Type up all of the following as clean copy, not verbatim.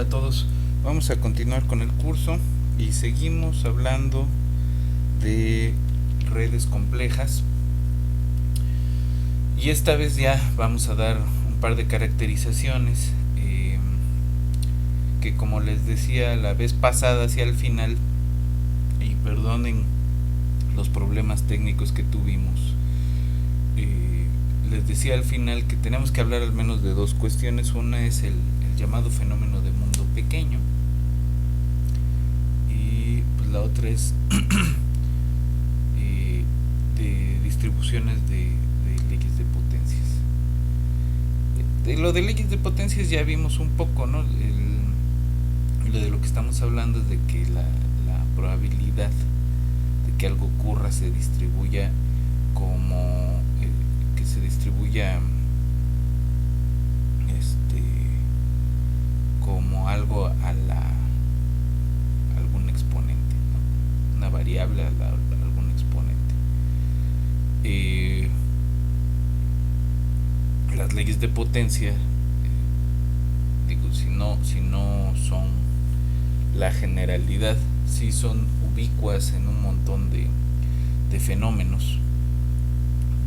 a todos. Vamos a continuar con el curso y seguimos hablando de redes complejas. Y esta vez ya vamos a dar un par de caracterizaciones que, como les decía la vez pasada hacia el final, y perdonen los problemas técnicos que tuvimos, les decía al final que tenemos que hablar al menos de dos cuestiones. Una es el llamado fenómeno de mundo pequeño, y pues la otra es de distribuciones de leyes de potencias. De lo de leyes de potencias ya vimos un poco, ¿no? Lo de lo que estamos hablando es de que la probabilidad de que algo ocurra se distribuya como que se distribuya como algo a algún exponente, ¿no? Una variable a algún exponente. Las leyes de potencia, digo, si no son la generalidad, sí son ubicuas en un montón de fenómenos,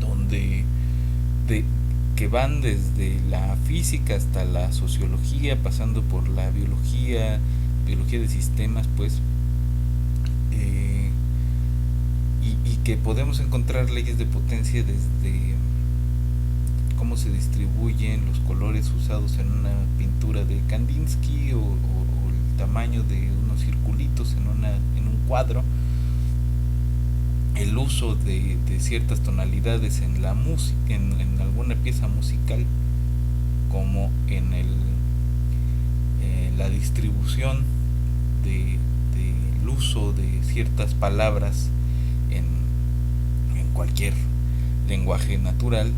donde que van desde la física hasta la sociología, pasando por la biología de sistemas, pues, y que podemos encontrar leyes de potencia desde cómo se distribuyen los colores usados en una pintura de Kandinsky, o el tamaño de unos circulitos en un cuadro, el uso de ciertas tonalidades en la música, en alguna pieza musical, como en la distribución del uso de ciertas palabras en cualquier lenguaje natural,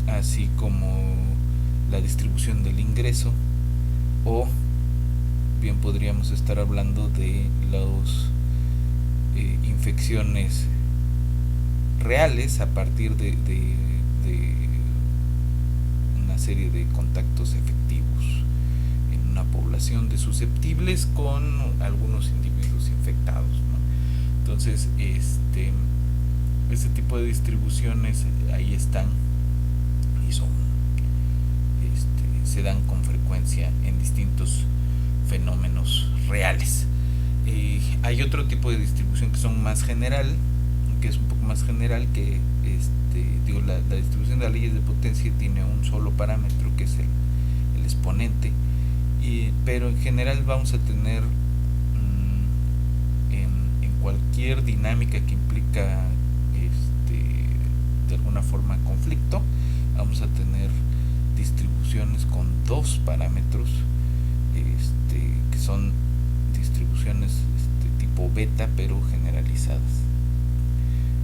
así como la distribución del ingreso, o bien podríamos estar hablando de los infecciones reales a partir de una serie de contactos efectivos en una población de susceptibles con algunos individuos infectados, ¿no? Entonces, este tipo de distribuciones ahí están y se dan con frecuencia en distintos fenómenos reales. Hay otro tipo de distribución que son más general, que es un poco más general, que la distribución de las leyes de potencia tiene un solo parámetro, que es el exponente, pero en general vamos a tener en cualquier dinámica que implica de alguna forma conflicto, vamos a tener distribuciones con dos parámetros, que son distribuciones tipo beta, pero generalizadas.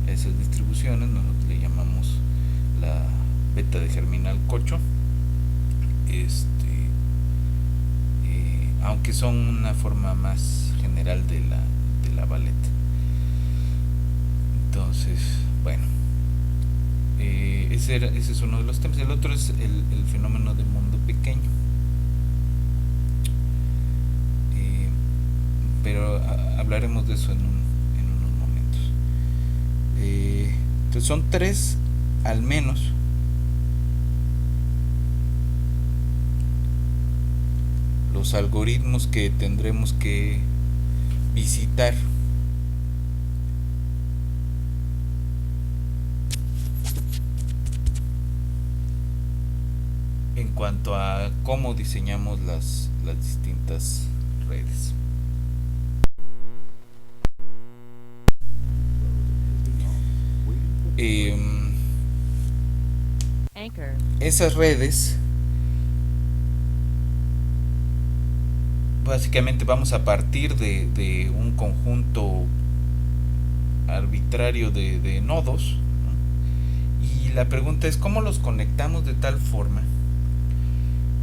Esas distribuciones nosotros le llamamos la beta de Germinal-Kocho, aunque son una forma más general de la ballet. Entonces, bueno, ese es uno de los temas. El otro es el fenómeno de mundo pequeño, pero hablaremos de eso en unos momentos. Entonces son tres al menos los algoritmos que tendremos que visitar en cuanto a cómo diseñamos las distintas redes. Esas redes, básicamente vamos a partir de un conjunto arbitrario de nodos, ¿no? Y la pregunta es cómo los conectamos de tal forma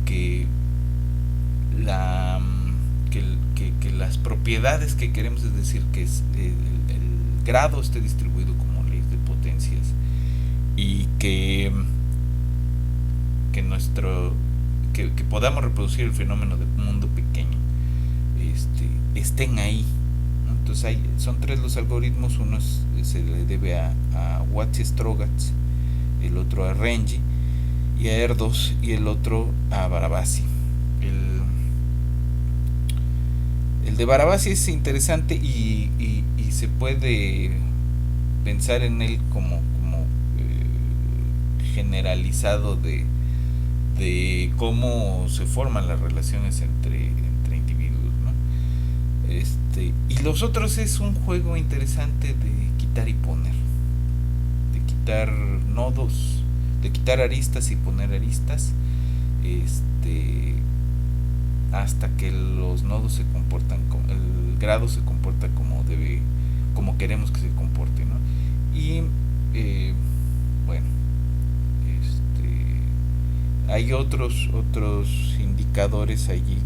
que las propiedades que queremos, es decir, que el grado esté distribuido como leyes de potencias, y que que podamos reproducir el fenómeno de mundo pequeño, estén ahí, ¿no? Entonces son tres los algoritmos. Uno se le debe a Watts-Strogatz, el otro a Renji y a Erdos, y el otro a Barabasi. El de Barabasi es interesante y se puede pensar en él como generalizado de cómo se forman las relaciones entre individuos, ¿no? Y los otros es un juego interesante de quitar y poner, de quitar nodos, de quitar aristas y poner aristas, hasta que los nodos se comportan, el grado se comporta como queremos que se comporte, ¿no? Y bueno, hay otros indicadores allí.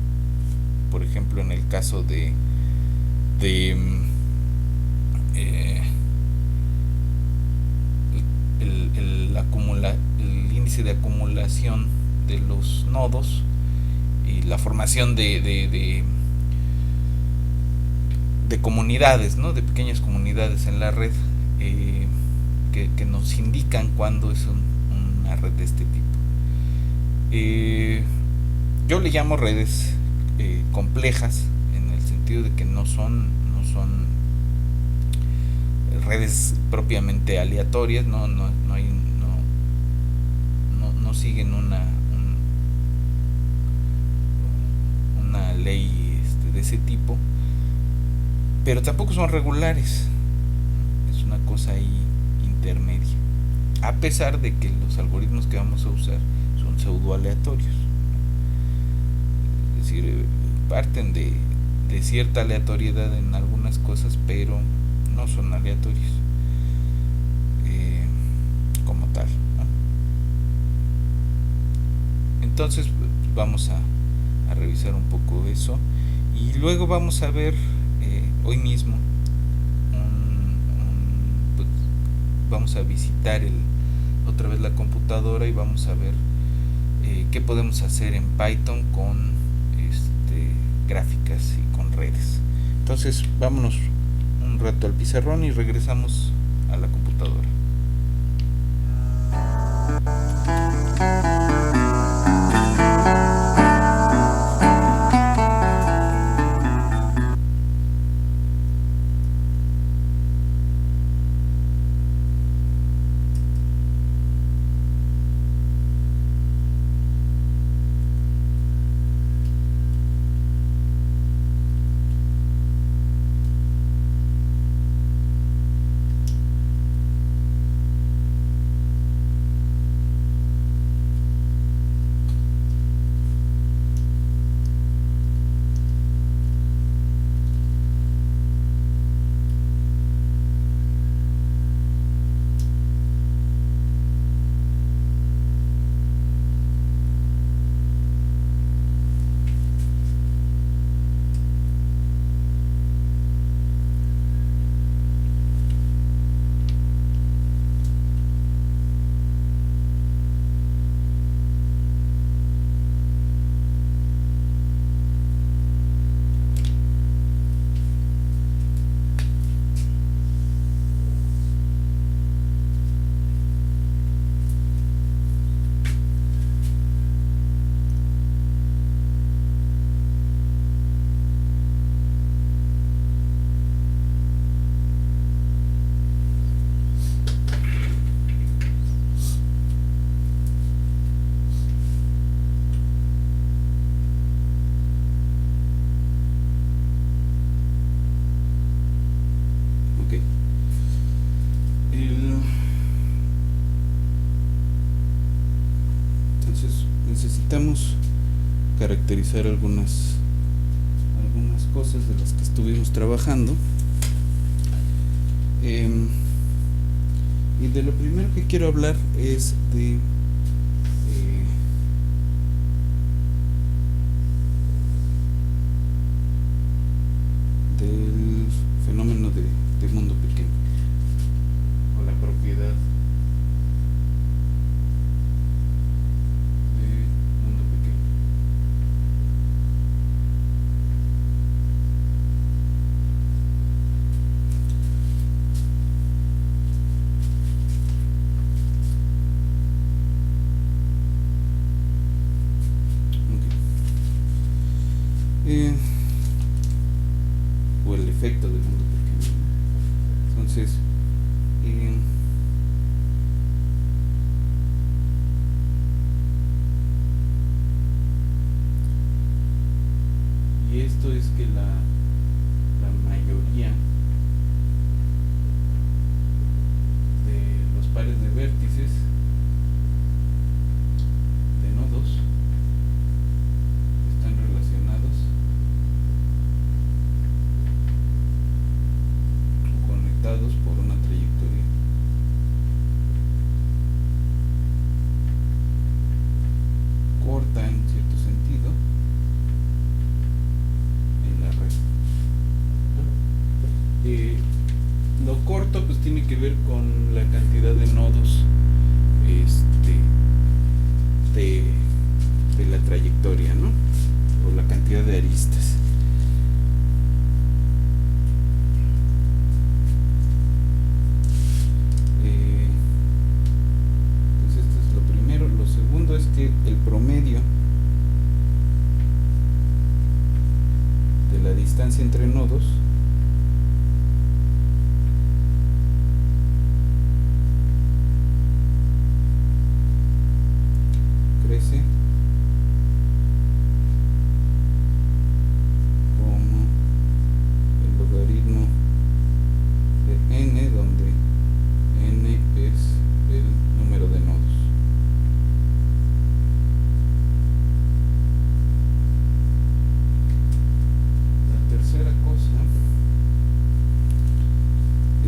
Por ejemplo, en el caso de el índice de acumulación de los nodos y la formación de comunidades, ¿no? De pequeñas comunidades en la red, que nos indican cuándo es una red de este tipo. Yo le llamo redes complejas, en el sentido de que no son redes propiamente aleatorias, no siguen una ley de ese tipo, pero tampoco son regulares. Es una cosa ahí intermedia, a pesar de que los algoritmos que vamos a usar son pseudo aleatorios. Es decir, parten de cierta aleatoriedad en algunas cosas, pero no son aleatorios como tal, ¿no? Entonces vamos a revisar un poco eso, y luego vamos a ver hoy mismo pues, vamos a visitar otra vez la computadora y vamos a ver qué podemos hacer en Python con gráficas y con redes. Entonces vámonos un rato al pizarrón y regresamos a la computadora. Necesitamos caracterizar algunas cosas de las que estuvimos trabajando, y de lo primero que quiero hablar es del fenómeno de mundo pequeño, o la propiedad de mundo pequeño. eh, o el efecto del mundo pequeño, ¿no? Entonces, eh, y esto es que la mayoría de los pares de vértices de nodos están relacionados o conectados por una trayectoria corta en cierto sentido en la red. Lo corto pues tiene que ver con la cantidad de nodos este, de, de la trayectoria, ¿no? O la cantidad de aristas. Pues esto es lo primero. Lo segundo es que el promedio de la distancia entre nodos crece como el logaritmo de n, donde n es el número de nodos. La tercera cosa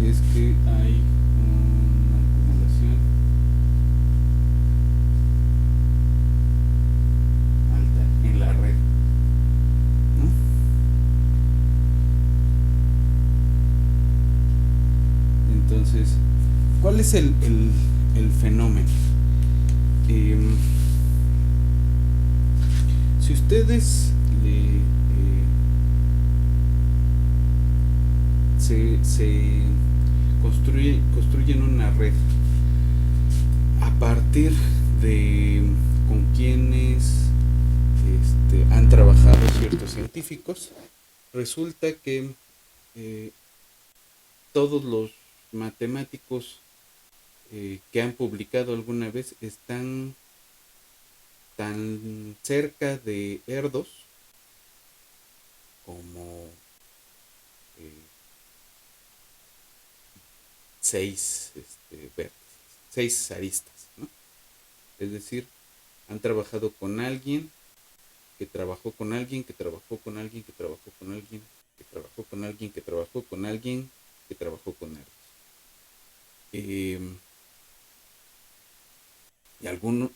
es que hay una acumulación alta en la red, ¿no? Entonces, ¿cuál es el fenómeno? Si ustedes se construyen una red a partir de con quienes han trabajado ciertos científicos, resulta que todos los matemáticos que han publicado alguna vez están tan cerca de Erdos como eh, seis vértices, seis aristas, ¿no? Es decir, han trabajado con alguien que trabajó con alguien que trabajó con alguien que trabajó con alguien que trabajó con alguien que trabajó con alguien que trabajó con Erdos. Eh, y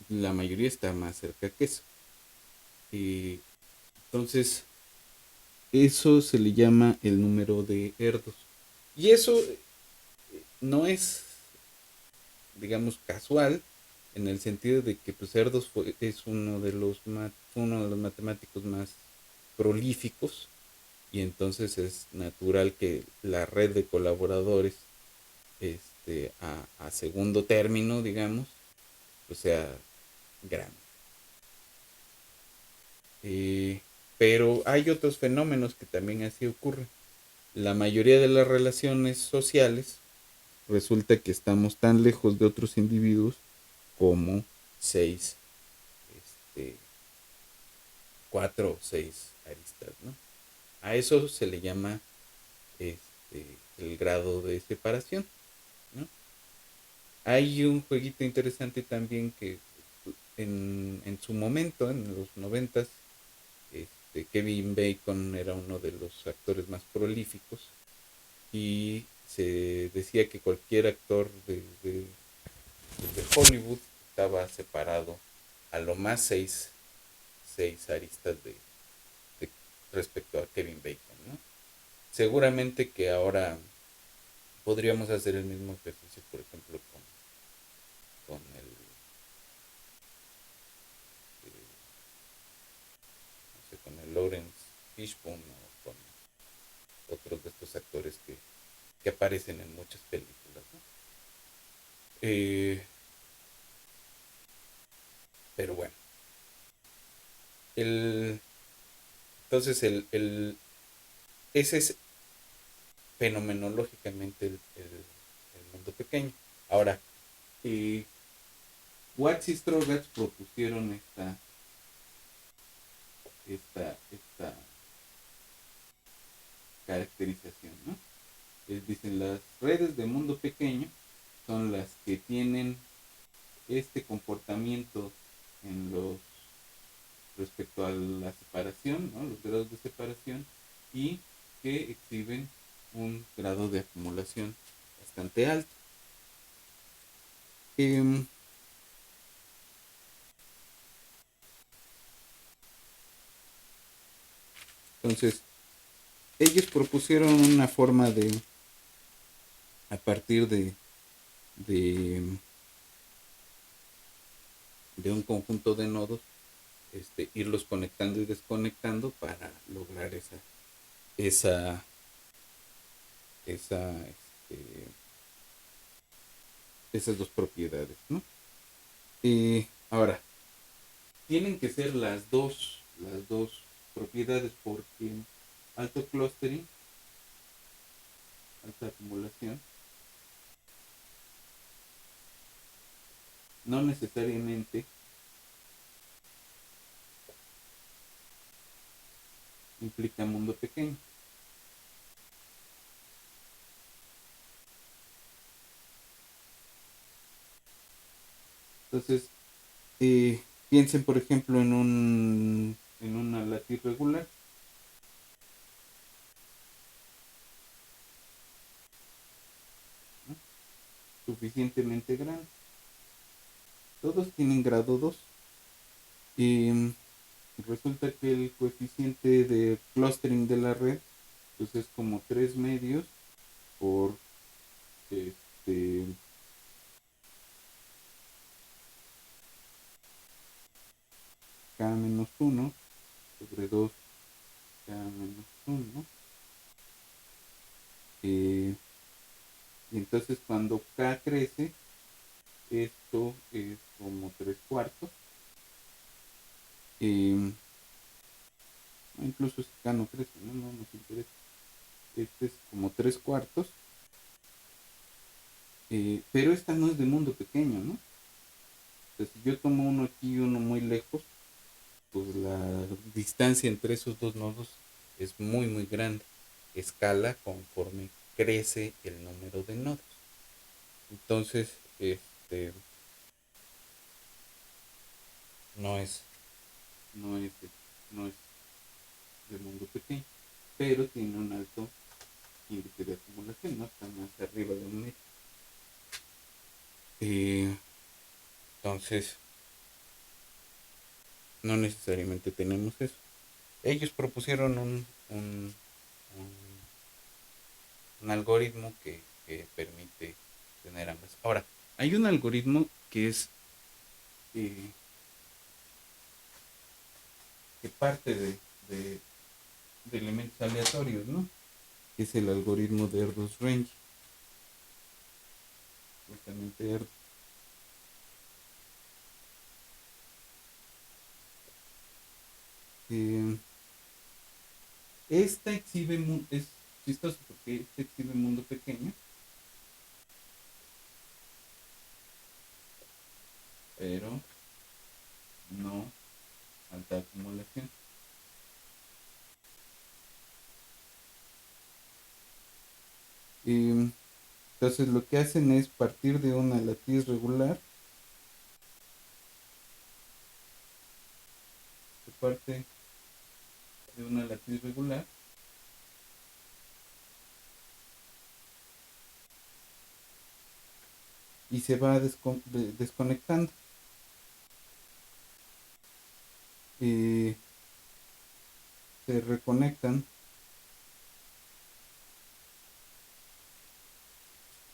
la mayoría está más cerca que eso. Entonces, eso se le llama el número de Erdos. Y eso no es, digamos, casual, en el sentido de que pues, Erdos es uno de los matemáticos más prolíficos, y entonces es natural que la red de colaboradores a segundo término, digamos, pues sea grande. Eh, pero hay otros fenómenos que también así ocurren. La mayoría de las relaciones sociales resulta que estamos tan lejos de otros individuos como seis, este, cuatro o seis aristas, ¿no? A eso se le llama el grado de separación, ¿no? Hay un jueguito interesante también que en su momento, en los noventas, Kevin Bacon era uno de los actores más prolíficos y se decía que cualquier actor de Hollywood estaba separado a lo más seis aristas de respecto a Kevin Bacon, ¿no? Seguramente que ahora podríamos hacer el mismo ejercicio, por ejemplo, con el no sé, con el Lawrence Fishburne o con otros de estos actores que aparecen en muchas películas, ¿no? Eh, pero bueno, el Entonces, ese es fenomenológicamente el mundo pequeño. Ahora, eh, Watts y Strogatz propusieron esta caracterización, ¿no? Dicen, las redes de mundo pequeño son las que tienen este comportamiento en los respecto a la separación, ¿no? Los grados de separación, y que exhiben un grado de acumulación bastante alto. Eh, entonces, ellos propusieron una forma de, a partir de, de un conjunto de nodos, irlos conectando y desconectando para lograr esa, esa, esas dos propiedades, ¿no? Ahora, tienen que ser las dos propiedades, porque alto clustering, alta acumulación, no necesariamente implica mundo pequeño. Entonces, piensen por ejemplo en una latiz regular. ¿No? Suficientemente grande. Todos tienen grado 2. Y resulta que el coeficiente de clustering de la red, pues es como 3 medios por este k-1 sobre 2 k-1. Y entonces cuando k crece, esto es como 3 cuartos. Incluso si k no crece, no nos interesa. Este es como 3 cuartos. Pero esta no es de mundo pequeño, ¿no? Entonces, si yo tomo uno aquí y uno muy lejos, pues la distancia entre esos dos nodos es muy muy grande. Escala conforme crece el número de nodos. Entonces, no es, no es, no es de mundo pequeño, pero tiene un alto índice de acumulación, ¿no? Está más arriba de un metro. Entonces, no necesariamente tenemos eso. Ellos propusieron un algoritmo que permite tener ambas. Ahora, hay un algoritmo que es eh, que parte de elementos aleatorios, ¿no? Es el algoritmo de Erdős Range. Justamente Erdős. Esta exhibe, es chistoso porque esta exhibe un mundo pequeño, pero no alta acumulación. Entonces lo que hacen es partir de una latiz regular, se parte de una latiz regular, y se va desconectando. Se reconectan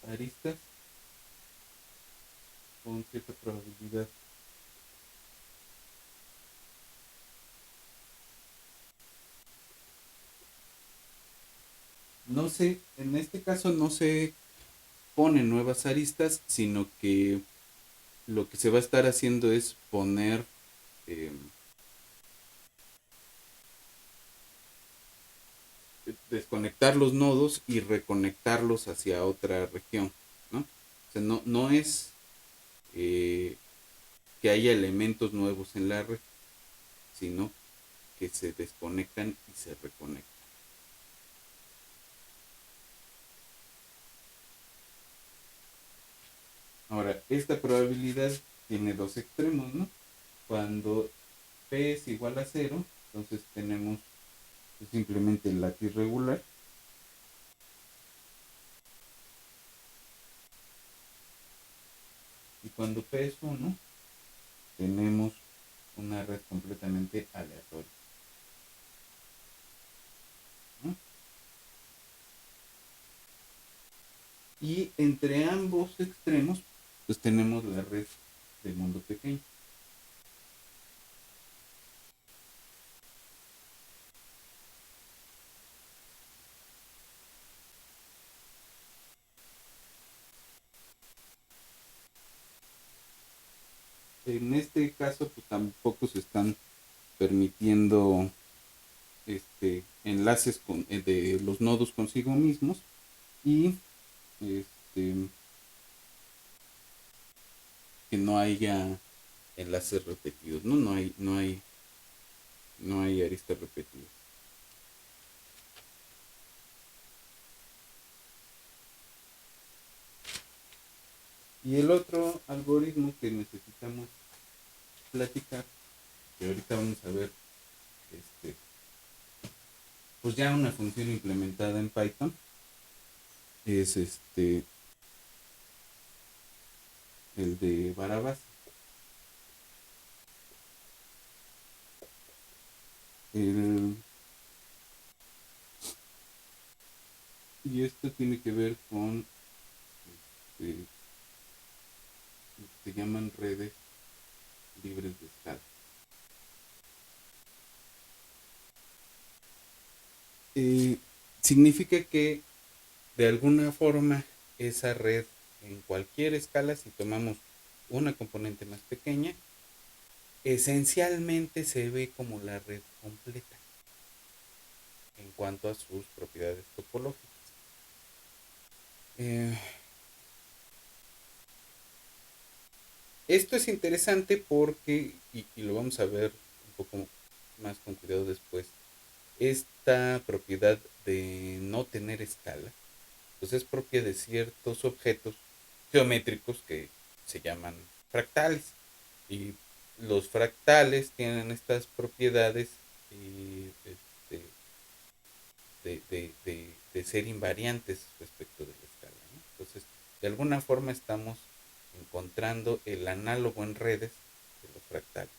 aristas con cierta probabilidad. No sé, en este caso no se ponen nuevas aristas, sino que lo que se va a estar haciendo es poner eh, desconectar los nodos y reconectarlos hacia otra región, ¿no? O sea, no es eh, que haya elementos nuevos en la red, sino que se desconectan y se reconectan. Ahora, esta probabilidad tiene dos extremos, ¿no? Cuando P es igual a cero, entonces tenemos simplemente el látiz regular. Y cuando P es 1, tenemos una red completamente aleatoria, ¿no? Y entre ambos extremos, pues tenemos la red del mundo pequeño. En este caso, pues tampoco se están permitiendo enlaces de los nodos consigo mismos y este, que no haya enlaces repetidos, ¿no? No hay aristas repetidas. Y el otro algoritmo que necesitamos platicar, que ahorita vamos a ver, pues ya una función implementada en Python, es el de Barabás. El, y esto tiene que ver con este, se llaman redes libres de escala. Eh, Significa que de alguna forma esa red en cualquier escala, si tomamos una componente más pequeña, esencialmente se ve como la red completa en cuanto a sus propiedades topológicas. Eh, Esto es interesante porque, y lo vamos a ver un poco más con cuidado después, esta propiedad de no tener escala, pues es propia de ciertos objetos geométricos que se llaman fractales. Y los fractales tienen estas propiedades este, de ser invariantes respecto de la escala, ¿no? Entonces, de alguna forma estamos encontrando el análogo en redes de los fractales.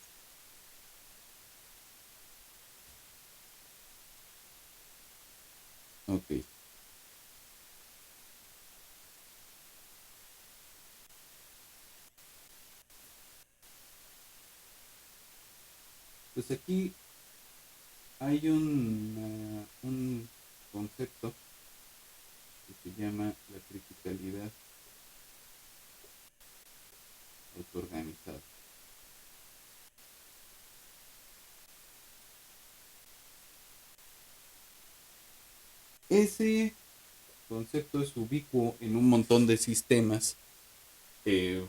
Ok. Pues aquí hay un concepto que se llama la criticalidad autoorganizada. Ese concepto es ubicuo en un montón de sistemas eh,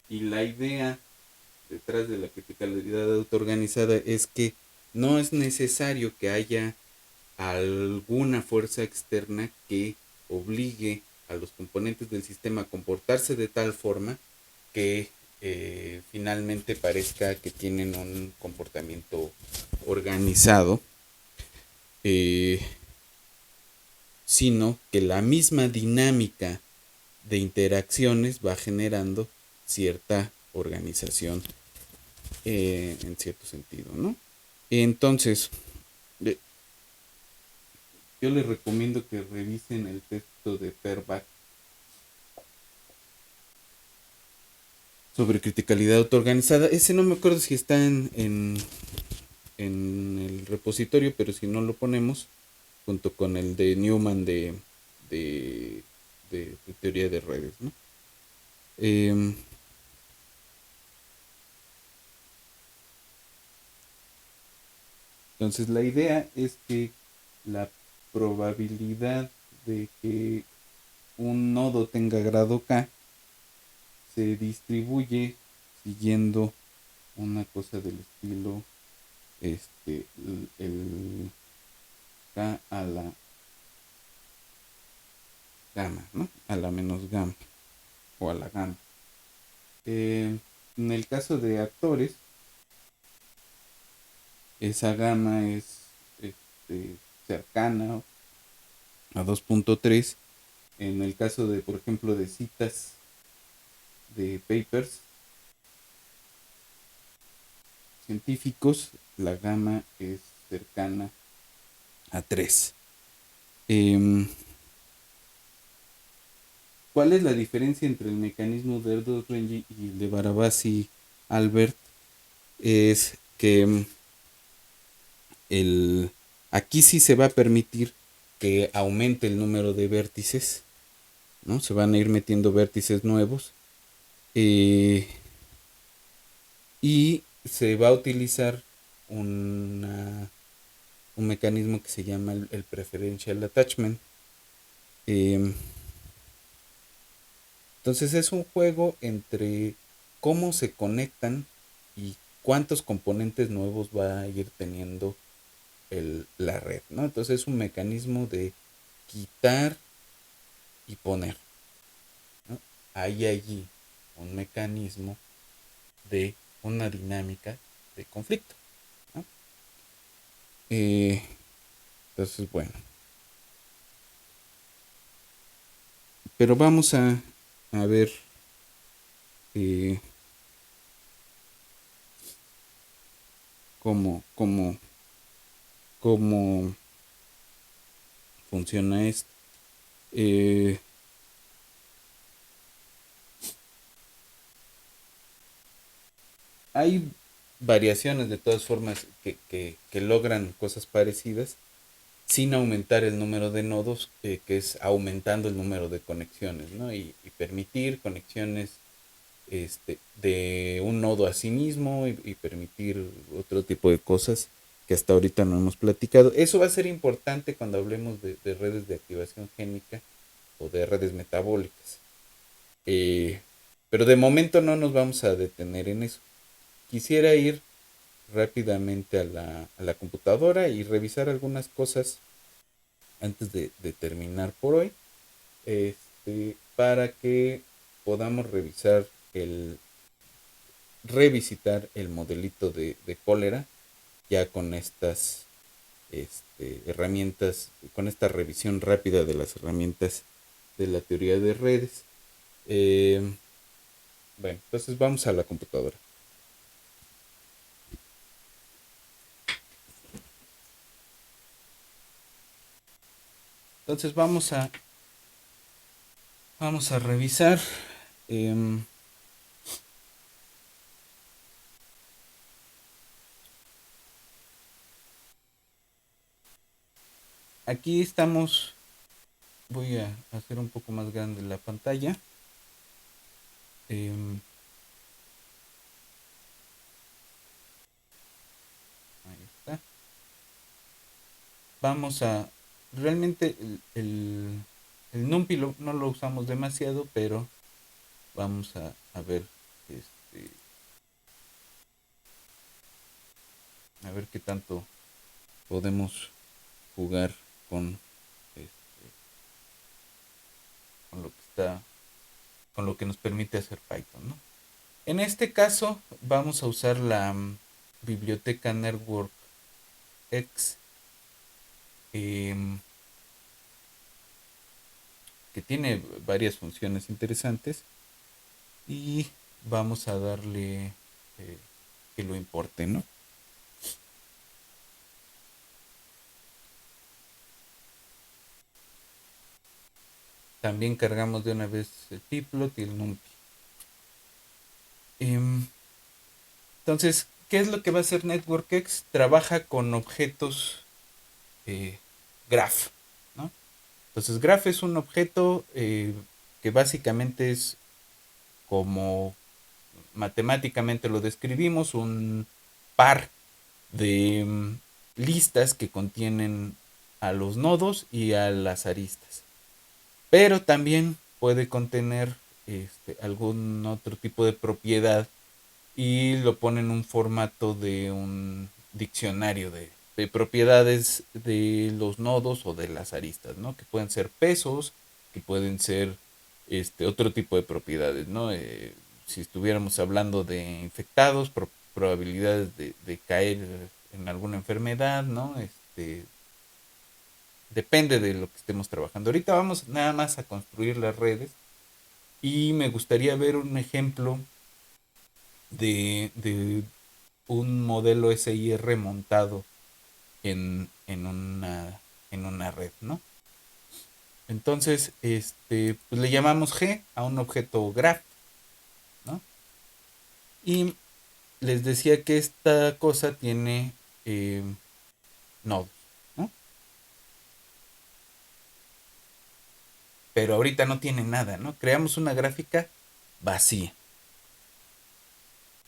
y la idea detrás de la criticalidad autoorganizada es que no es necesario que haya alguna fuerza externa que obligue a los componentes del sistema a comportarse de tal forma que finalmente parezca que tienen un comportamiento organizado, eh, sino que la misma dinámica de interacciones va generando cierta organización en cierto sentido, ¿no? Entonces, eh, yo les recomiendo que revisen el texto de Perbach sobre criticalidad autoorganizada. Ese no me acuerdo si está en el repositorio, pero si no lo ponemos junto con el de Newman de, de teoría de redes, ¿no? Eh, Entonces la idea es que la probabilidad de que un nodo tenga grado K se distribuye siguiendo una cosa del estilo el K a la gamma, ¿no? A la menos gamma o a la gamma. En el caso de actores, esa gama es cercana a 2.3. En el caso de, por ejemplo, de citas de papers científicos, la gama es cercana a 3. Eh, ¿Cuál es la diferencia entre el mecanismo de Erdős-Rengyi y el de Barabasi-Albert? Es que el, aquí sí se va a permitir que aumente el número de vértices, ¿no? Se van a ir metiendo vértices nuevos eh, y se va a utilizar una, un mecanismo que se llama el preferential attachment. Eh, entonces es un juego entre cómo se conectan y cuántos componentes nuevos va a ir teniendo la red, ¿no? Entonces es un mecanismo de quitar y poner, ¿no? Hay allí un mecanismo de una dinámica de conflicto, ¿no? Eh, entonces, bueno, pero vamos a ver eh, cómo, cómo funciona esto. Eh, hay variaciones de todas formas que logran cosas parecidas sin aumentar el número de nodos, que es aumentando el número de conexiones, ¿no? Y permitir conexiones de un nodo a sí mismo y permitir otro tipo de cosas que hasta ahorita no hemos platicado. Eso va a ser importante cuando hablemos de redes de activación génica o de redes metabólicas. Eh, pero de momento no nos vamos a detener en eso. Quisiera ir rápidamente a la computadora y revisar algunas cosas antes de terminar por hoy, para que podamos revisitar el modelito de cólera ya con estas herramientas, con esta revisión rápida de las herramientas de la teoría de redes. Eh, bueno, entonces vamos a la computadora. Entonces vamos a revisar. eh, Aquí estamos. Voy a hacer un poco más grande la pantalla. Eh, Ahí está. Vamos a. Realmente el NumPy no lo usamos demasiado, pero vamos a ver. Este, a ver qué tanto podemos jugar con, este, con lo que está. Con lo que nos permite hacer Python, ¿no? En este caso, vamos a usar la biblioteca Network X, eh, que tiene varias funciones interesantes, y vamos a darle que lo importe, ¿no? También cargamos de una vez el Pyplot y el NumPy. Em, entonces, ¿qué es lo que va a hacer NetworkX? Trabaja con objetos eh, graph, ¿no? Entonces, graph es un objeto que básicamente es como matemáticamente lo describimos, un par de listas que contienen a los nodos y a las aristas. Pero también puede contener algún otro tipo de propiedad y lo pone en un formato de un diccionario de propiedades de los nodos o de las aristas, ¿no? Que pueden ser pesos, que pueden ser otro tipo de propiedades, ¿no? Si estuviéramos hablando de infectados, probabilidades de caer en alguna enfermedad, ¿no? Depende de lo que estemos trabajando. Ahorita vamos nada más a construir las redes y me gustaría ver un ejemplo de un modelo SIR montado en una red, ¿no? Entonces, pues le llamamos G a un objeto graph, ¿no? Y les decía que esta cosa tiene eh, nodos, ¿no? Pero ahorita no tiene nada, ¿no? Creamos una gráfica vacía.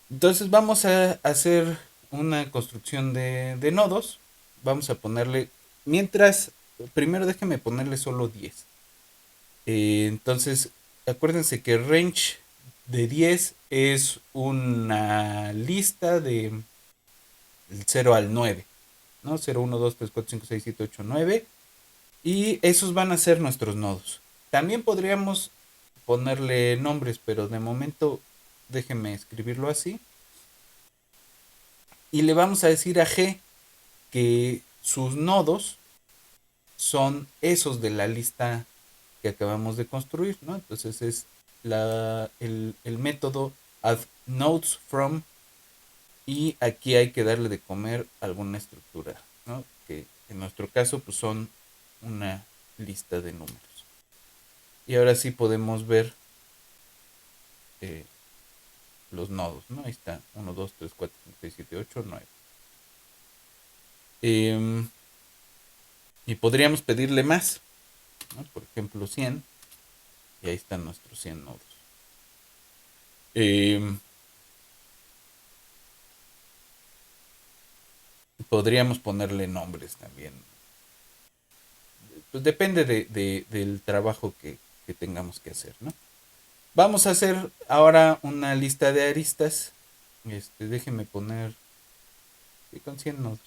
Entonces vamos a hacer una construcción de nodos. Vamos a ponerle, mientras, primero déjenme ponerle solo 10. Entonces, acuérdense que range de 10 es una lista de 0 al 9, ¿no? 0, 1, 2, 3, 4, 5, 6, 7, 8, 9. Y esos van a ser nuestros nodos. También podríamos ponerle nombres, pero de momento déjenme escribirlo así. Y le vamos a decir a G que sus nodos son esos de la lista que acabamos de construir, ¿no? Entonces es el método add nodes from y aquí hay que darle de comer alguna estructura, ¿no? Que en nuestro caso pues son una lista de números. Y ahora sí podemos ver eh, los nodos, ¿no? Ahí está, 1, 2, 3, 4, 5, 6, 7, 8, 9. Y podríamos pedirle más, ¿no? Por ejemplo 100, y ahí están nuestros 100 nodos. Eh, Podríamos ponerle nombres también. Pues depende del trabajo que tengamos que hacer, ¿no? Vamos a hacer ahora una lista de aristas. Déjenme poner con 100 nodos.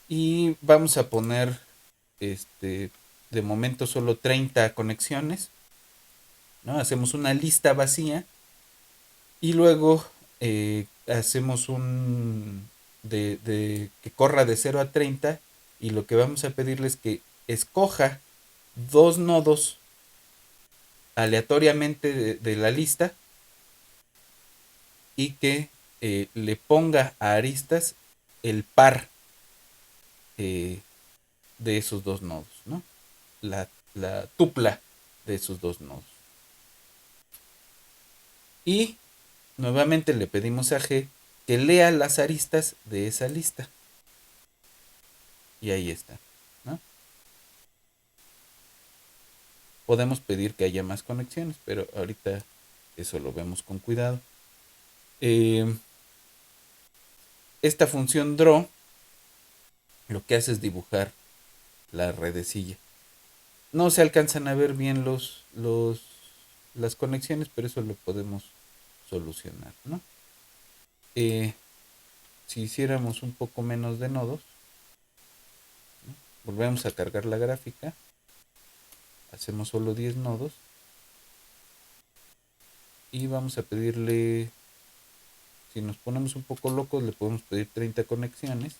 Y vamos a poner de momento solo 30 conexiones, ¿no? Hacemos una lista vacía y luego hacemos un que corra de 0 a 30 y lo que vamos a pedirles es que escoja dos nodos aleatoriamente de la lista y que le ponga a aristas el par eh, de esos dos nodos, ¿no? La tupla de esos dos nodos. Y nuevamente le pedimos a G que lea las aristas de esa lista. Y ahí está, ¿no? Podemos pedir que haya más conexiones, pero ahorita eso lo vemos con cuidado. Esta función draw lo que hace es dibujar la redecilla. No se alcanzan a ver bien las conexiones, pero eso lo podemos solucionar, ¿no? Si hiciéramos un poco menos de nodos, ¿no? Volvemos a cargar la gráfica, hacemos solo 10 nodos y vamos a pedirle, si nos ponemos un poco locos, le podemos pedir 30 conexiones,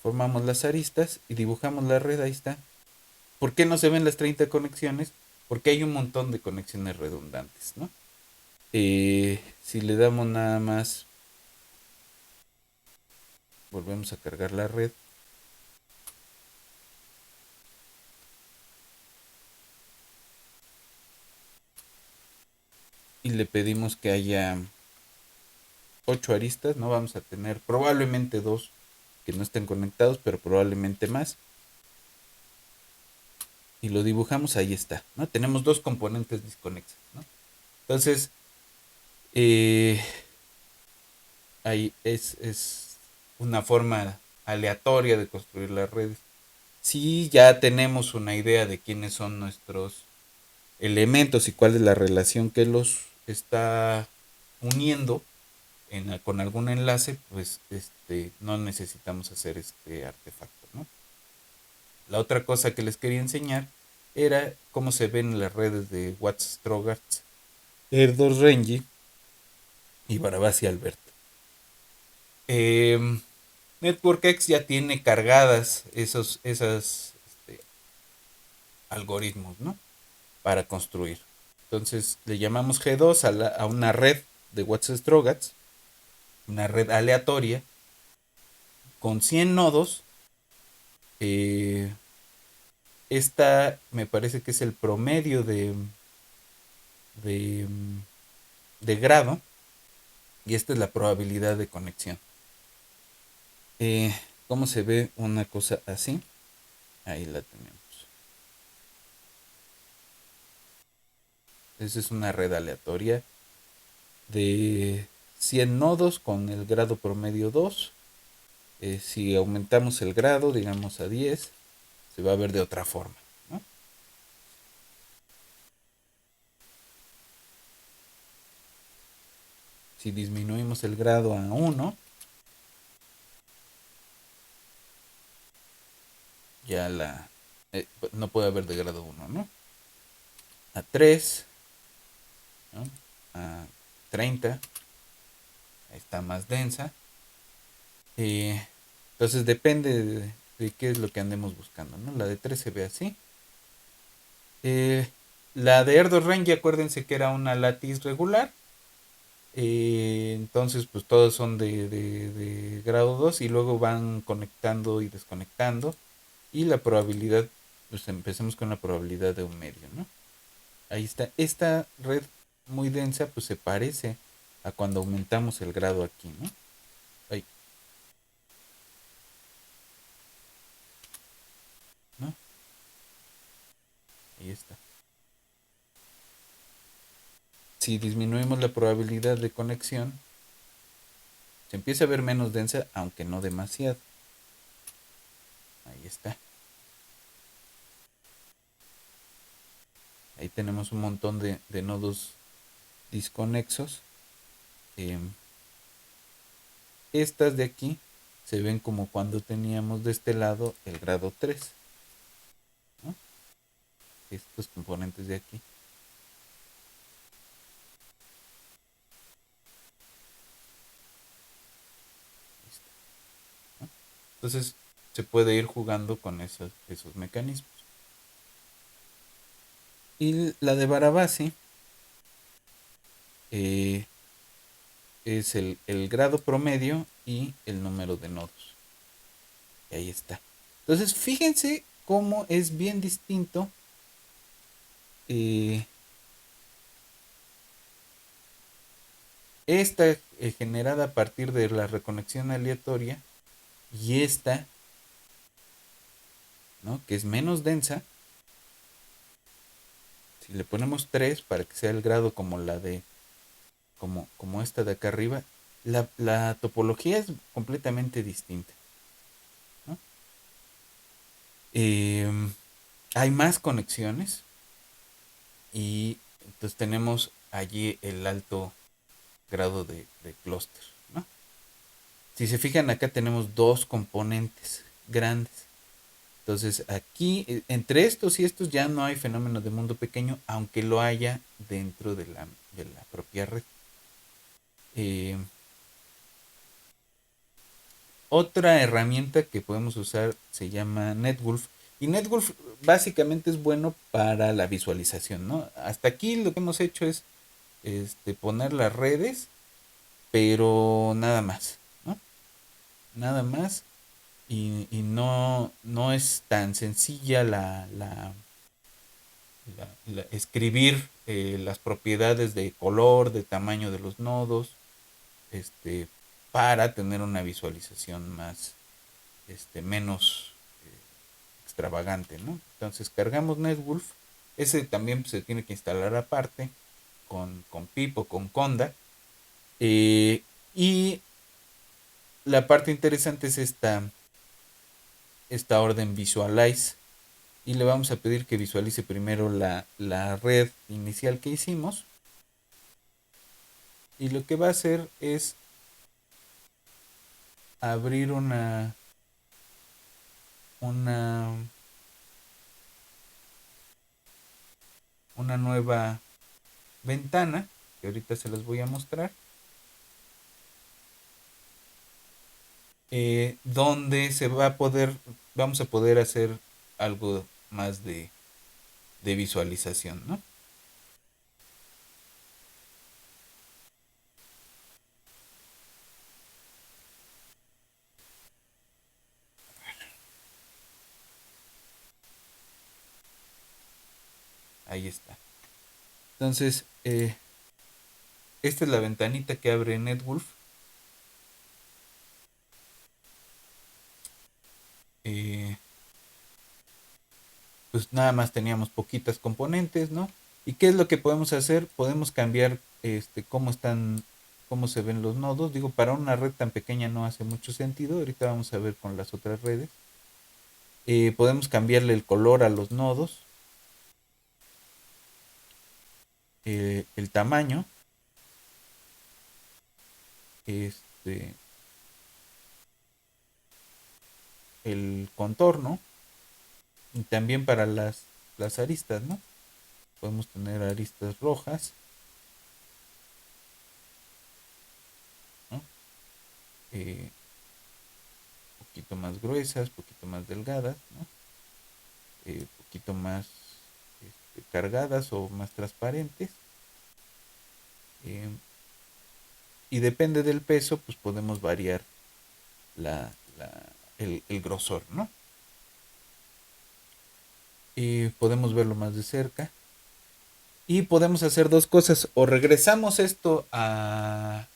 formamos las aristas y dibujamos la red, ahí está. ¿Por qué no se ven las 30 conexiones? Porque hay un montón de conexiones redundantes, ¿no? Si le damos nada más, volvemos a cargar la red. Y le pedimos que haya 8 aristas, ¿no? Vamos a tener probablemente 2 que no estén conectados, pero probablemente más. Y lo dibujamos, ahí está, ¿no? Tenemos 2 componentes desconexos, ¿no? Entonces, ahí es una forma aleatoria de construir las redes. Si ya tenemos una idea de quiénes son nuestros elementos y cuál es la relación que los está uniendo con algún enlace, pues no necesitamos hacer este artefacto, ¿no? La otra cosa que les quería enseñar era cómo se ven las redes de Watts Strogatz, Erdős Renyi y Barabás y Alberto. Eh, NetworkX ya tiene cargadas esos algoritmos, ¿no? Para construir. Entonces le llamamos G2 a una red de Watts Strogatz, una red aleatoria con 100 nodos. Eh, Esta me parece que es el promedio de, de grado y esta es la probabilidad de conexión. ¿Cómo se ve una cosa así? Ahí la tenemos. Esa es una red aleatoria de 100 nodos con el grado promedio 2. Si aumentamos el grado, digamos a 10, se va a ver de otra forma, ¿no? Si disminuimos el grado a 1, ya no puede haber de grado 1, ¿no? A 3, ¿no? A 30, está más densa. Entonces depende de qué es lo que andemos buscando, ¿no? La de 3 se ve así. Eh, la de Erdo Range, acuérdense que era una latiz regular. Entonces, pues todos son de grado 2 y luego van conectando y desconectando. Y la probabilidad, pues empecemos con la probabilidad de un medio, ¿no? Ahí está. Esta red muy densa, pues se parece a cuando aumentamos el grado aquí, ¿no? Ahí, ¿no? Ahí está. Si disminuimos la probabilidad de conexión, se empieza a ver menos densa, aunque no demasiado. Ahí está. Ahí tenemos un montón de nodos disconexos. Eh, Estas de aquí se ven como cuando teníamos de este lado el grado 3, ¿no? Estos componentes de aquí. ¿No? Entonces se puede ir jugando con esos mecanismos. Y la de Barabasi eh, es el grado promedio y el número de nodos. Y ahí está. Entonces fíjense cómo es bien distinto eh, esta generada a partir de la reconexión aleatoria y esta, ¿no? Que es menos densa. Si le ponemos 3 para que sea el grado como la de como esta de acá arriba, la topología es completamente distinta, ¿no? Eh, Hay más conexiones y entonces tenemos allí el alto grado de clúster, ¿no? Si se fijan acá tenemos dos componentes grandes. Entonces aquí, entre estos y estos ya no hay fenómeno de mundo pequeño, aunque lo haya dentro de la propia red. Eh, Otra herramienta que podemos usar se llama NetWolf. Y NetWolf básicamente es bueno para la visualización, ¿no? Hasta aquí lo que hemos hecho es poner las redes, pero nada más, ¿no? Nada más. Y no es tan sencilla escribir las propiedades de color, de tamaño de los nodos, este, para tener una visualización menos extravagante, ¿no? Entonces cargamos NetWolf, ese también se tiene que instalar aparte con pip o con conda, y la parte interesante es esta esta orden visualize y le vamos a pedir que visualice primero la red inicial que hicimos, y lo que va a hacer es abrir una, una nueva ventana que ahorita se las voy a mostrar, donde vamos a poder hacer algo más de visualización, ¿no? Ahí está. Entonces, esta es la ventanita que abre NetWolf. Eh, pues nada más teníamos poquitas componentes, ¿no? ¿Y qué es lo que podemos hacer? Podemos cambiar cómo se ven los nodos. Digo, para una red tan pequeña no hace mucho sentido. Ahorita vamos a ver con las otras redes. Podemos cambiarle el color a los nodos, el tamaño, este, el contorno, y también para las aristas, ¿no? Podemos tener aristas rojas, ¿no? Poquito más gruesas, poquito más delgadas, ¿no? Poquito más cargadas o más transparentes. Eh, y depende del peso, pues podemos variar la, la, el grosor, ¿no? Podemos verlo más de cerca. Y podemos hacer dos cosas. O regresamos esto al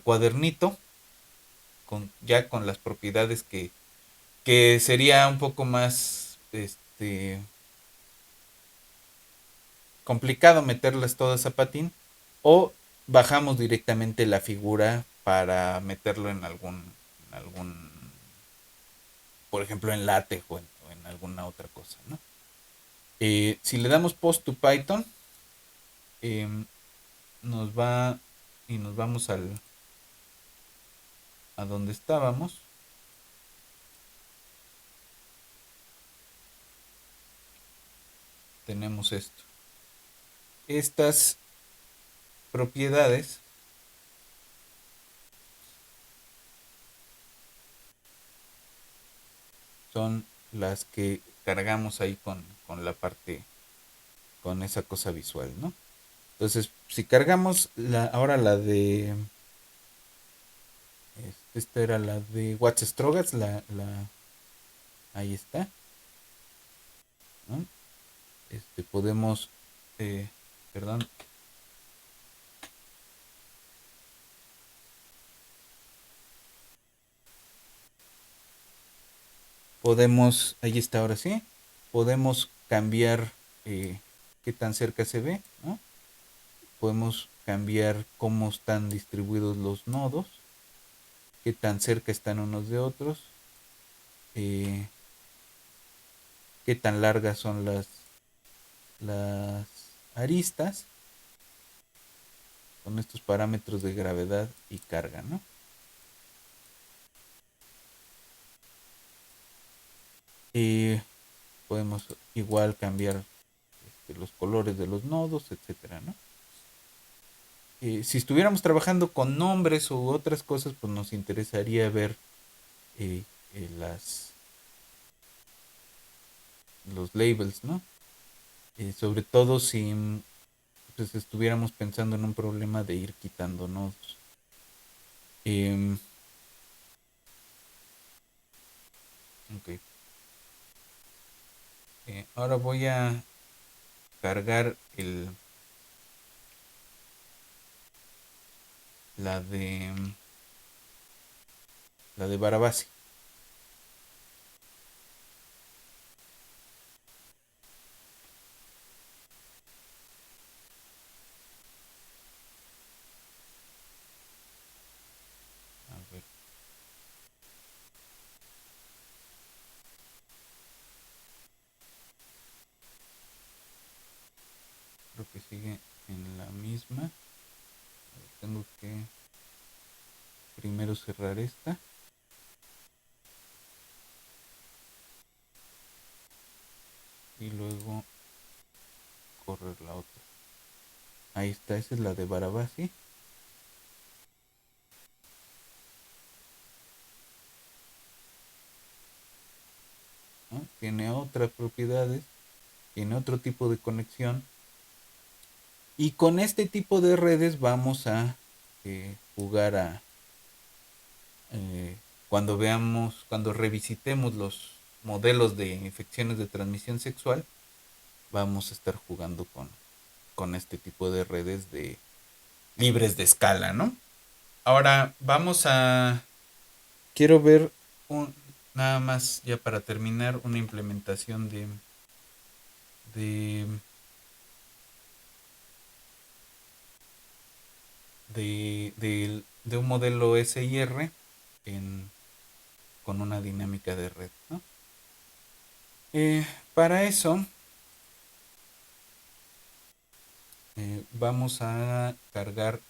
cuadernito, ya con las propiedades que sería un poco más complicado meterlas todas a patín. O bajamos directamente la figura para meterlo en algún, por ejemplo, en LaTeX o en alguna otra cosa, ¿no? Si le damos post to Python, eh, nos va y nos vamos a donde estábamos. Tenemos esto. Estas propiedades son las que cargamos ahí con la parte, con esa cosa visual, ¿no? Entonces, si cargamos ahora la de, esta era la de Watch Strogas, ahí está, ¿no? Podemos, perdón, podemos, ahí está ahora sí, podemos cambiar qué tan cerca se ve, ¿no? Podemos cambiar cómo están distribuidos los nodos, qué tan cerca están unos de otros, eh, qué tan largas son las aristas, con estos parámetros de gravedad y carga, ¿no? Podemos igual cambiar los colores de los nodos, etcétera, ¿no? Si estuviéramos trabajando con nombres u otras cosas, pues nos interesaría ver eh, eh, las los labels, ¿no? Sobre todo si pues, estuviéramos pensando en un problema de ir quitando nodos. Em, ok. Ahora voy a cargar la de la de Barabasi. A ver. sigue en la misma. Tengo que primero cerrar esta. Y luego correr la otra. Ahí está, esa es la de Barabasi. ¿No? Tiene otras propiedades, tiene otro tipo de conexión. Y con este tipo de redes vamos a jugar a cuando revisitemos los modelos de infecciones de transmisión sexual, vamos a estar jugando con este tipo de redes de libres de escala, ¿no? Ahora vamos a... Quiero ver nada más ya para terminar una implementación de, de un modelo SIR con una dinámica de red, ¿no? Para eso vamos a cargar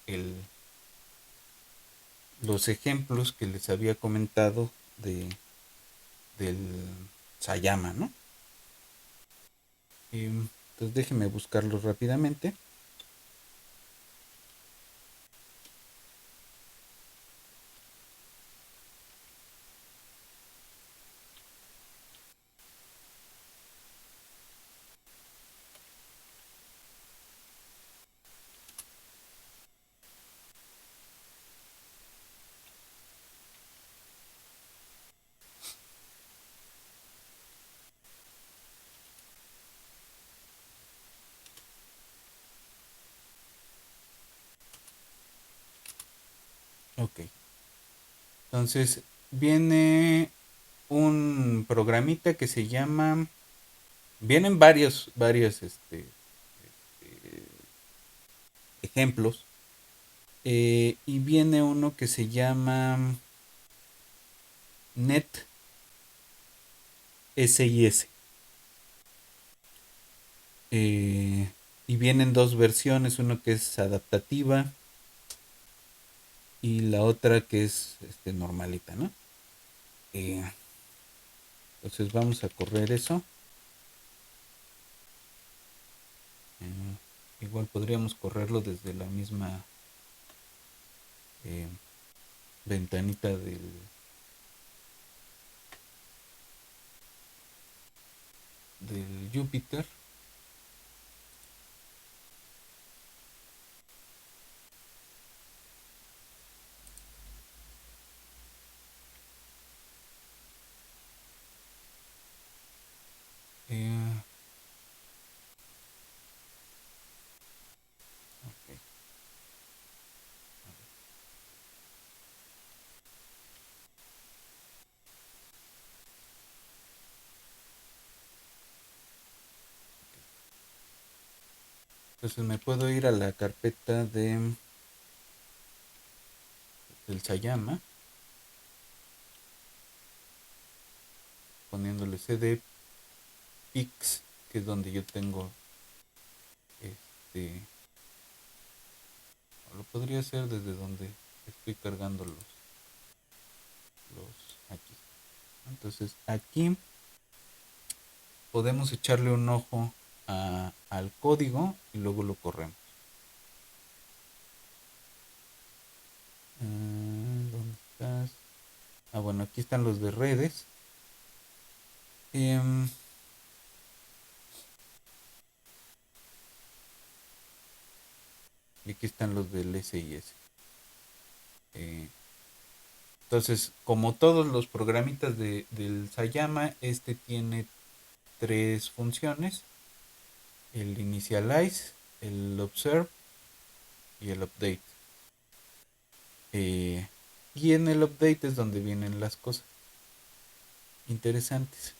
los ejemplos que les había comentado del Sayama, ¿no? Entonces déjenme buscarlos rápidamente. Ok. Entonces viene un programita que se llama... Vienen varios ejemplos. Y viene uno que se llama Net SIS. Y vienen dos versiones, uno que es adaptativa y la otra que es normalita, ¿no? Eh, entonces vamos a correr eso. Igual podríamos correrlo desde la misma eh, ventanita del Jupyter. Eh, ok. Entonces me puedo ir a la carpeta del Sayama, poniéndole cd pix, que es donde yo tengo este, lo podría hacer desde donde estoy cargando los aquí. Entonces aquí podemos echarle un ojo al código y luego lo corremos. ¿Dónde estás? Bueno, aquí están los de redes. Em, y aquí están los del SIS. Entonces, como todos los programitas del Sayama, este tiene tres funciones: el initialize, el observe y el update. Y en el update es donde vienen las cosas interesantes.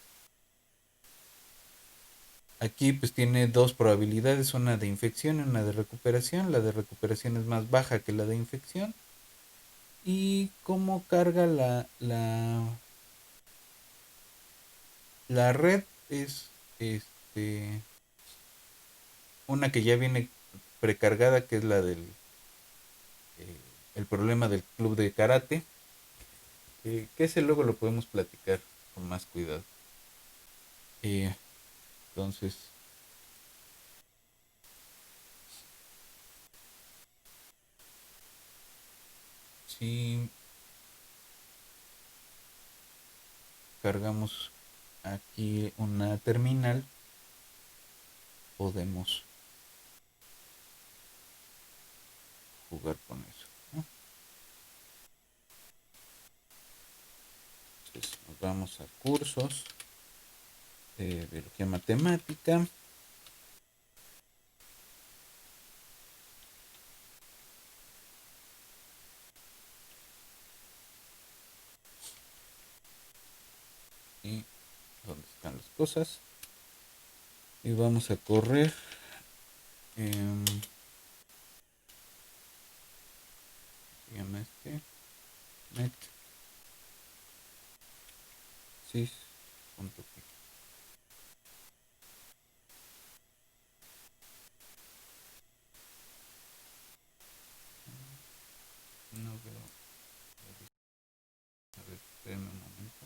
Aquí pues tiene dos probabilidades, una de infección y una de recuperación. La de recuperación es más baja que la de infección. Y cómo carga la red es una que ya viene precargada, que es la del el problema del club de karate, que ese luego lo podemos platicar con más cuidado. Eh, entonces, si cargamos aquí una terminal, podemos jugar con eso, ¿no? Entonces, nos vamos a cursos de biología matemática. Y dónde están las cosas. Y vamos a correr. Eh, Se llama este. Net. Sys.py. No veo. A ver, espérenme un momento.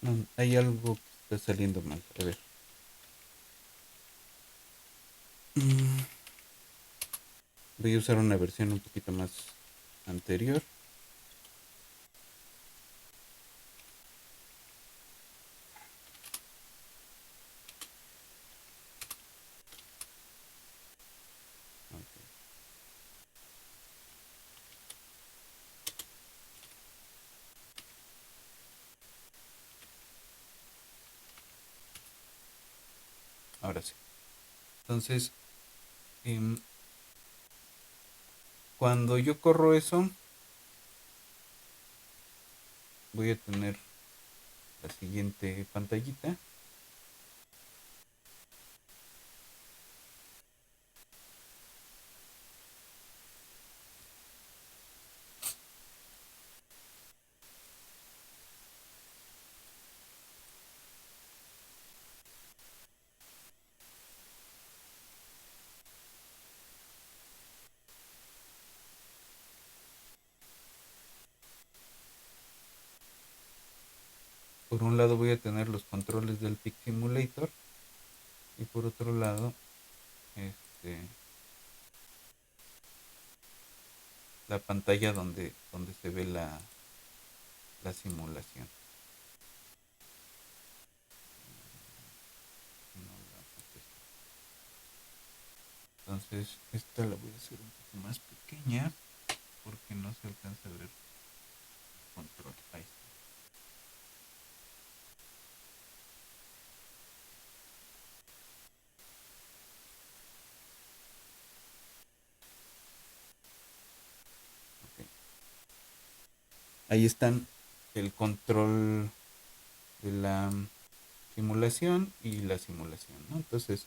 No, hay algo que está saliendo mal. A ver. Mm, Voy a usar una versión un poquito más anterior. Ok. Ahora sí. Entonces, em, cuando yo corro eso, voy a tener la siguiente pantallita. Por un lado voy a tener los controles del Pick Simulator y por otro lado, este, la pantalla donde se ve la simulación. No, entonces, esta la voy a hacer un poco más pequeña porque no se alcanza a ver el control. Ahí está. Ok. Ahí están el control de la simulación y la simulación, ¿no? Entonces,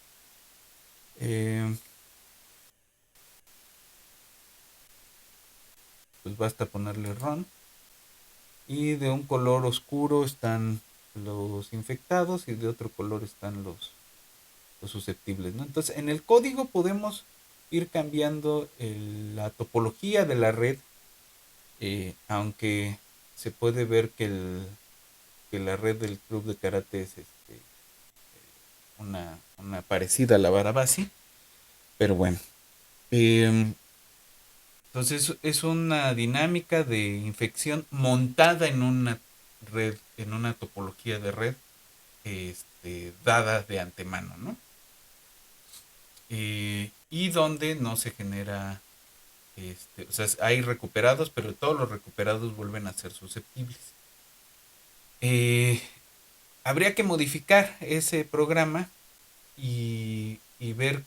eh, pues basta ponerle RON y de un color oscuro están los infectados y de otro color están los susceptibles, ¿no? Entonces, en el código podemos ir cambiando la topología de la red, aunque se puede ver que la red del club de karate es una parecida a la Barabasi, pero bueno. Eh, entonces es una dinámica de infección montada en una red, en una topología de red, dada de antemano, ¿no? Y donde no se genera, o sea, hay recuperados, pero todos los recuperados vuelven a ser susceptibles. Eh, Habría que modificar ese programa y ver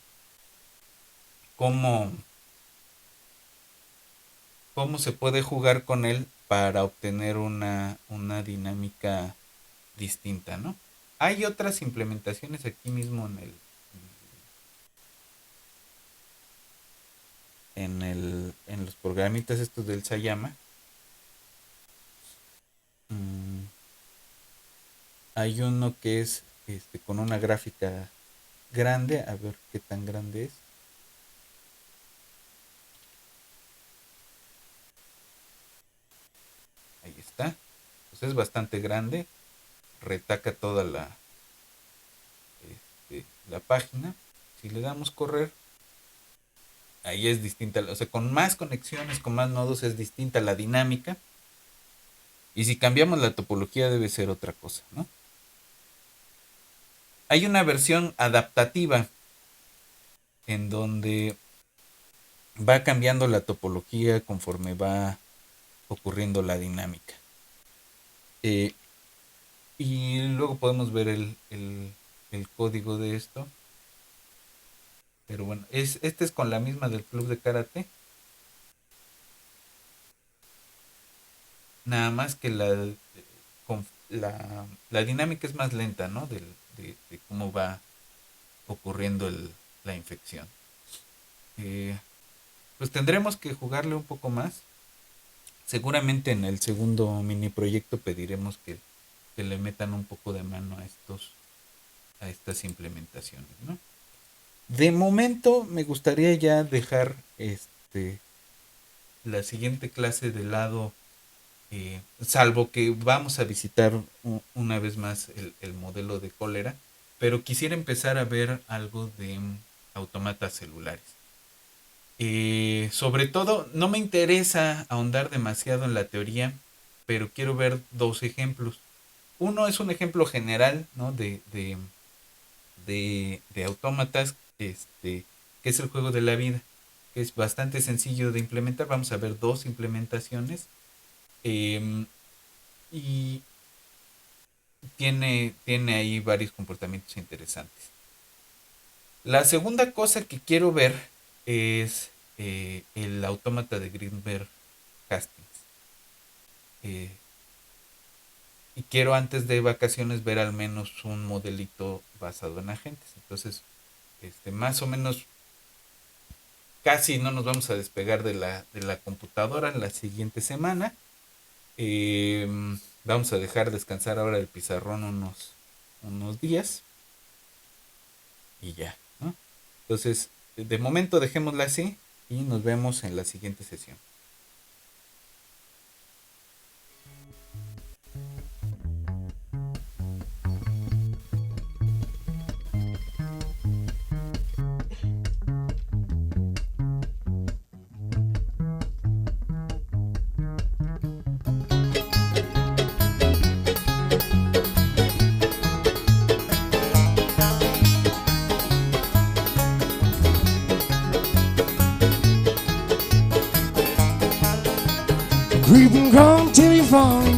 cómo, cómo se puede jugar con él para obtener una dinámica distinta, ¿no? Hay otras implementaciones aquí mismo en los programitas estos del Sayama. Mm, Hay uno que es con una gráfica grande, a ver qué tan grande es. Ahí está. Pues es bastante grande, retaca toda la página. Si le damos correr, ahí es distinta, o sea, con más conexiones, con más nodos es distinta la dinámica. Y si cambiamos la topología debe ser otra cosa, ¿no? Hay una versión adaptativa en donde va cambiando la topología conforme va ocurriendo la dinámica. Eh, y luego podemos ver el código de esto. Pero bueno, este es con la misma del club de karate. Nada más que la dinámica es más lenta, ¿no? De cómo va ocurriendo la infección. Eh, pues tendremos que jugarle un poco más. Seguramente en el segundo mini proyecto pediremos que le metan un poco de mano a estas implementaciones, ¿no? De momento me gustaría ya dejar la siguiente clase de lado, salvo que vamos a visitar una vez más el modelo de cólera, pero quisiera empezar a ver algo de autómatas celulares. Sobre todo, no me interesa ahondar demasiado en la teoría, pero quiero ver dos ejemplos. Uno es un ejemplo general, ¿no? De autómatas, que es el juego de la vida, que es bastante sencillo de implementar. Vamos a ver dos implementaciones. eh, y tiene ahí varios comportamientos interesantes. La segunda cosa que quiero ver es el autómata de Greenberg Hastings. Eh, y quiero antes de vacaciones ver al menos un modelito basado en agentes. Entonces, más o menos casi no nos vamos a despegar de la computadora en la siguiente semana. Eh, Vamos a dejar descansar ahora el pizarrón unos días y ya, ¿no? Entonces, de momento dejémosla así y nos vemos en la siguiente sesión. Creep and crawl till you fall